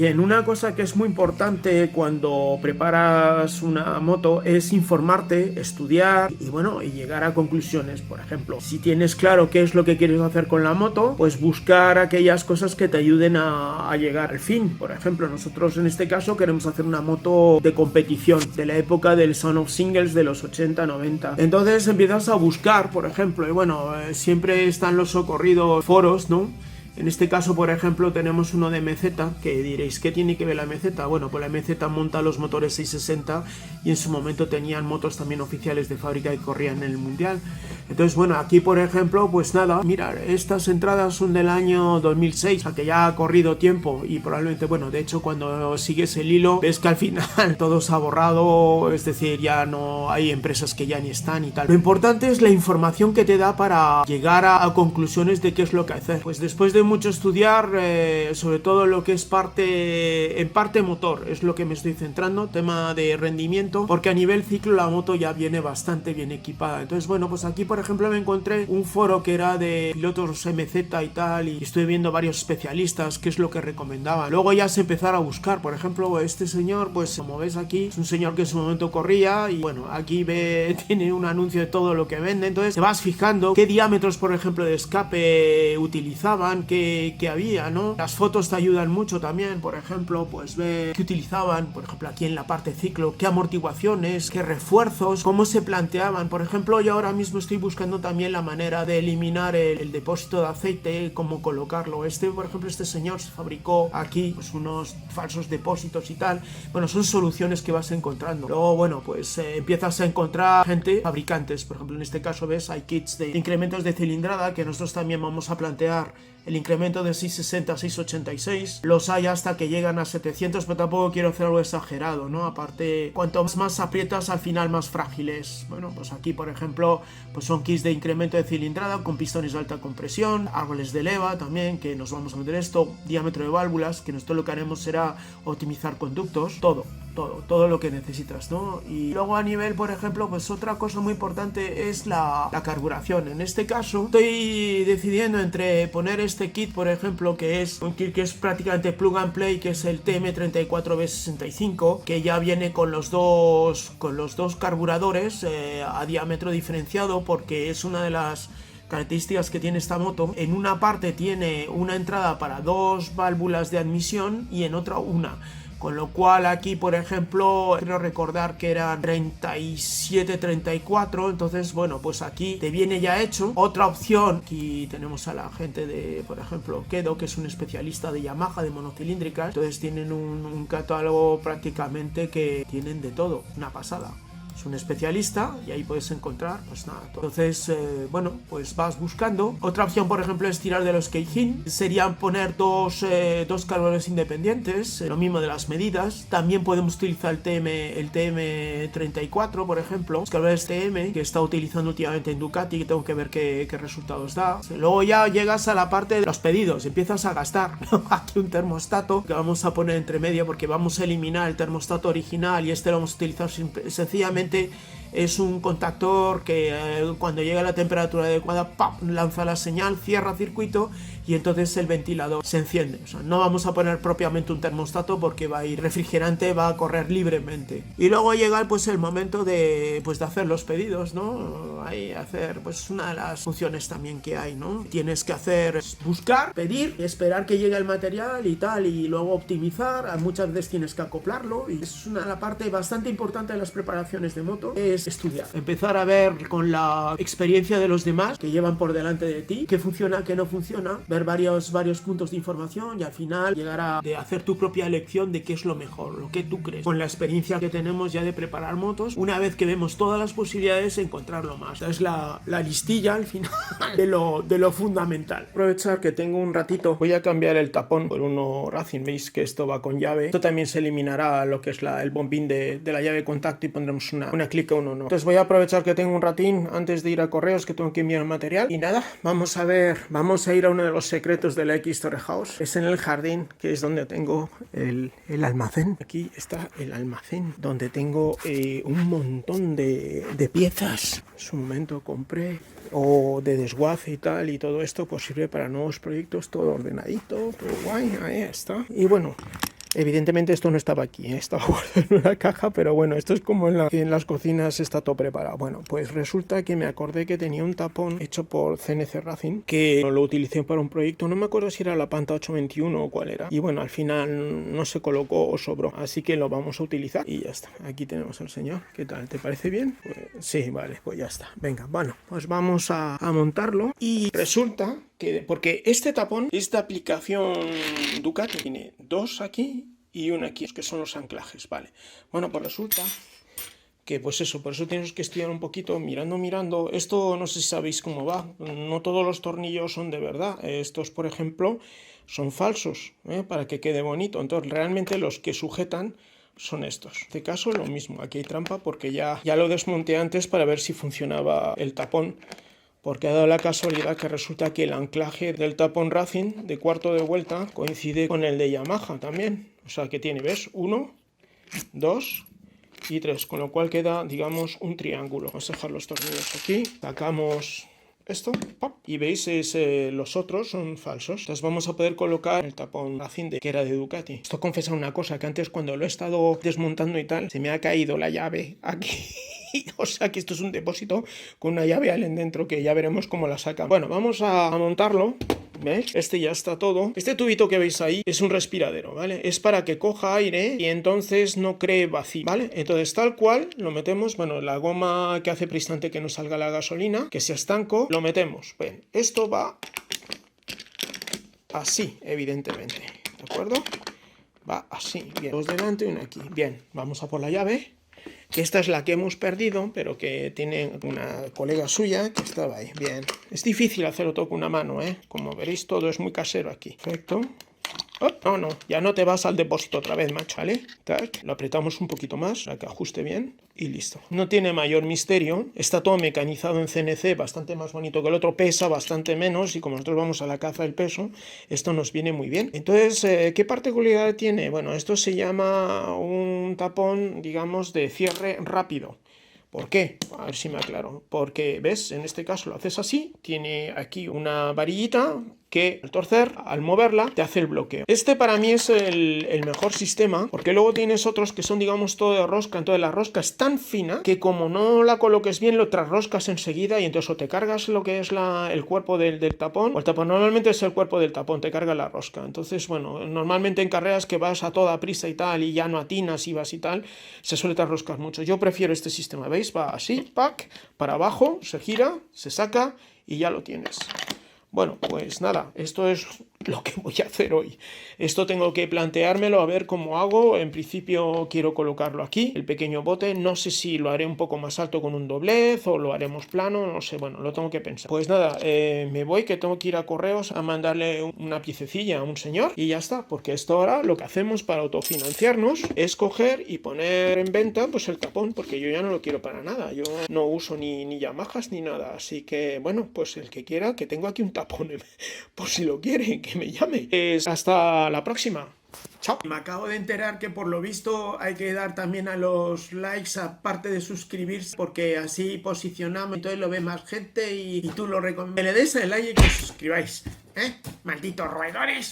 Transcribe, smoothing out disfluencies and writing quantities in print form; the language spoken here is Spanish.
Bien, una cosa que es muy importante cuando preparas una moto es informarte, estudiar y bueno, y llegar a conclusiones. Por ejemplo, si tienes claro qué es lo que quieres hacer con la moto, pues buscar aquellas cosas que te ayuden a llegar al fin. Por ejemplo, nosotros en este caso queremos hacer una moto de competición de la época del Sound of Singles de los 80-90. Entonces empiezas a buscar, por ejemplo, y bueno, siempre están los socorridos foros, ¿no? En este caso, por ejemplo, tenemos uno de MZ, que diréis, ¿qué tiene que ver la MZ? Bueno, pues la MZ monta los motores 660 y en su momento tenían motos también oficiales de fábrica que corrían en el Mundial. Entonces, bueno, aquí, por ejemplo, pues nada, mira, estas entradas son del año 2006, o sea que ya ha corrido tiempo y probablemente, bueno, de hecho, cuando sigues el hilo, ves que al final todo se ha borrado, es decir, ya no hay empresas que ya ni están y tal. Lo importante es la información que te da para llegar a conclusiones de qué es lo que hacer. Pues después de mucho estudiar, sobre todo lo que es parte motor, es lo que me estoy centrando, tema de rendimiento, porque a nivel ciclo la moto ya viene bastante bien equipada. Entonces, bueno, pues aquí por ejemplo me encontré un foro que era de pilotos MZ y tal, y estoy viendo varios especialistas qué es lo que recomendaban. Luego ya se empezar a buscar, por ejemplo, este señor, pues como ves aquí, es un señor que en su momento corría y bueno, aquí tiene un anuncio de todo lo que vende, entonces te vas fijando qué diámetros, por ejemplo, de escape utilizaban, que había, ¿no? Las fotos te ayudan mucho también, por ejemplo, pues ver qué utilizaban, por ejemplo, aquí en la parte ciclo, qué amortiguaciones, qué refuerzos, cómo se planteaban. Por ejemplo, yo ahora mismo estoy buscando también la manera de eliminar el depósito de aceite, cómo colocarlo. Por ejemplo, este señor se fabricó aquí pues unos falsos depósitos y tal. Bueno, son soluciones que vas encontrando. Luego, bueno, pues empiezas a encontrar gente, fabricantes, por ejemplo, en este caso, ves, hay kits de incrementos de cilindrada que nosotros también vamos a plantear el incremento de 660 a 686, los hay hasta que llegan a 700, pero tampoco quiero hacer algo exagerado, ¿no? Aparte, cuanto más aprietas, al final más frágiles. Bueno, pues aquí, por ejemplo, pues son kits de incremento de cilindrada con pistones de alta compresión, árboles de leva también, que nos vamos a meter esto, diámetro de válvulas, que nosotros lo que haremos será optimizar conductos, todo lo que necesitas, ¿no? Y luego a nivel, por ejemplo, pues otra cosa muy importante es la carburación. En este caso, estoy decidiendo entre poner este kit, por ejemplo, que es un kit que es prácticamente plug and play, que es el TM34B65, que ya viene con los dos carburadores a diámetro diferenciado, porque es una de las características que tiene esta moto. En una parte tiene una entrada para dos válvulas de admisión y en otra una. Con lo cual aquí, por ejemplo, quiero recordar que eran 37-34, entonces, bueno, pues aquí te viene ya hecho. Otra opción, aquí tenemos a la gente de, por ejemplo, Kedo, que es un especialista de Yamaha, de monocilíndricas, entonces tienen un catálogo prácticamente que tienen de todo, una pasada. Es un especialista y ahí puedes encontrar pues nada. Entonces bueno, pues vas buscando. Otra opción, por ejemplo, es tirar de los Keijin. Serían poner dos carburadores independientes, lo mismo de las medidas. También podemos utilizar el TM34, por ejemplo, los carburadores TM que está utilizando últimamente en Ducati, que tengo que ver qué resultados da. Luego ya llegas a la parte de los pedidos, empiezas a gastar, ¿no? Aquí un termostato que vamos a poner entre medio porque vamos a eliminar el termostato original y este lo vamos a utilizar sencillamente. Es un contactor que cuando llega a la temperatura adecuada, ¡pam!, lanza la señal, cierra circuito y entonces el ventilador se enciende. O sea, no vamos a poner propiamente un termostato porque va a ir refrigerante, va a correr libremente. Y luego llega pues el momento de hacer los pedidos, ¿no? Hay hacer pues una de las funciones también que hay, ¿no? Tienes que hacer buscar, pedir, esperar que llegue el material y tal, y luego optimizar. Muchas veces tienes que acoplarlo y es la parte bastante importante de las preparaciones de moto, es estudiar, empezar a ver con la experiencia de los demás que llevan por delante de ti qué funciona, qué no funciona, ver varios puntos de información y al final llegar a hacer tu propia elección de qué es lo mejor, lo que tú crees, con la experiencia que tenemos ya de preparar motos. Una vez que vemos todas las posibilidades, encontrar lo más. Esta es la listilla al final de lo fundamental. Aprovechar que tengo un ratito, voy a cambiar el tapón por uno Racing. Veis que esto va con llave. Esto también se eliminará lo que es el bombín de la llave de contacto y pondremos una clica, uno no. Entonces voy a aprovechar que tengo un ratín antes de ir a correos, que tengo que enviar el material. Y nada, vamos a ir a uno de los secretos de la X-Torre House. Es en el jardín, que es donde tengo el almacén. Aquí está el almacén, donde tengo un montón de piezas. En su momento compré, o de desguace y tal, y todo esto pues sirve para nuevos proyectos, todo ordenadito, todo guay, ahí está. Y bueno, Evidentemente esto no estaba aquí, ¿eh? Estaba guardado en una caja, pero bueno, esto es como en las cocinas está todo preparado. Bueno, pues resulta que me acordé que tenía un tapón hecho por CNC Racing, que lo utilicé para un proyecto, no me acuerdo si era la Panta 821 o cuál era. Y bueno, al final no se colocó o sobró, así que lo vamos a utilizar y ya está. Aquí tenemos al señor. ¿Qué tal? ¿Te parece bien? Pues, sí, vale, pues ya está. Venga, bueno, pues vamos a montarlo y resulta que, porque este tapón es de aplicación Ducati, tiene dos aquí y uno aquí, que son los anclajes, vale. Bueno, pues resulta que pues eso, por eso tienes que estudiar un poquito, mirando. Esto no sé si sabéis cómo va, no todos los tornillos son de verdad. Estos, por ejemplo, son falsos, para que quede bonito. Entonces, realmente los que sujetan son estos. En este caso, lo mismo. Aquí hay trampa porque ya lo desmonté antes para ver si funcionaba el tapón. Porque ha dado la casualidad que resulta que el anclaje del tapón Racing de cuarto de vuelta coincide con el de Yamaha también. O sea que tiene, ¿ves? 1, 2 y 3, con lo cual queda, digamos, un triángulo. Vamos a dejar los tornillos aquí. Sacamos esto, ¡pop! Y veis, los otros son falsos. Entonces vamos a poder colocar el tapón Racing que era de Ducati. Esto confesa una cosa, que antes cuando lo he estado desmontando y tal, se me ha caído la llave aquí. O sea que esto es un depósito con una llave Allen dentro que ya veremos cómo la sacan. Bueno, vamos a montarlo. ¿Ves? Este ya está todo. Este tubito que veis ahí es un respiradero, ¿vale? Es para que coja aire y entonces no cree vacío, ¿vale? Entonces tal cual lo metemos, bueno, la goma que hace precisamente que no salga la gasolina, que sea estanco, lo metemos. Ven, esto va así, evidentemente, ¿de acuerdo? Va así, bien. Dos delante y uno aquí. Bien, vamos a por la llave. Esta es la que hemos perdido, pero que tiene una colega suya que estaba ahí. Bien. Es difícil hacerlo todo con una mano, ¿eh? Como veréis, todo es muy casero aquí. Perfecto. Oh, no, ya no te vas al depósito otra vez, macho, ¿vale? Tac. Lo apretamos un poquito más para que ajuste bien y listo. No tiene mayor misterio. Está todo mecanizado en CNC, bastante más bonito que el otro. Pesa bastante menos y como nosotros vamos a la caza del peso, esto nos viene muy bien. Entonces, ¿qué particularidad tiene? Bueno, esto se llama un tapón, digamos, de cierre rápido. ¿Por qué? A ver si me aclaro. Porque, ¿ves? En este caso lo haces así. Tiene aquí una varillita que al torcer, al moverla, te hace el bloqueo. Este para mí es el mejor sistema, porque luego tienes otros que son, digamos, todo de rosca. Entonces la rosca es tan fina que como no la coloques bien, lo trasroscas enseguida y entonces o te cargas lo que es el cuerpo del tapón, o el tapón normalmente es el cuerpo del tapón, te carga la rosca. Entonces, bueno, normalmente en carreras que vas a toda prisa y tal, y ya no atinas y vas y tal, se suele trasroscar mucho. Yo prefiero este sistema, ¿veis? Va así, pack, para abajo, se gira, se saca y ya lo tienes. Bueno, pues nada, esto es lo que voy a hacer hoy. Esto tengo que planteármelo a ver cómo hago. En principio quiero colocarlo aquí, el pequeño bote. No sé si lo haré un poco más alto con un doblez o lo haremos plano, no sé, bueno, lo tengo que pensar. Pues nada, me voy, que tengo que ir a correos a mandarle una piececilla a un señor y ya está, porque esto ahora lo que hacemos para autofinanciarnos es coger y poner en venta pues el tapón, porque yo ya no lo quiero para nada. Yo no uso ni Yamahas ni nada, así que bueno, pues el que quiera, que tengo aquí un tapón por si lo quiere, que me llame. Hasta la próxima. Chao. Me acabo de enterar que por lo visto hay que dar también a los likes aparte de suscribirse, porque así posicionamos, entonces lo ve más gente y tú lo recomiendas. Que le des el like y que os suscribáis. Malditos roedores.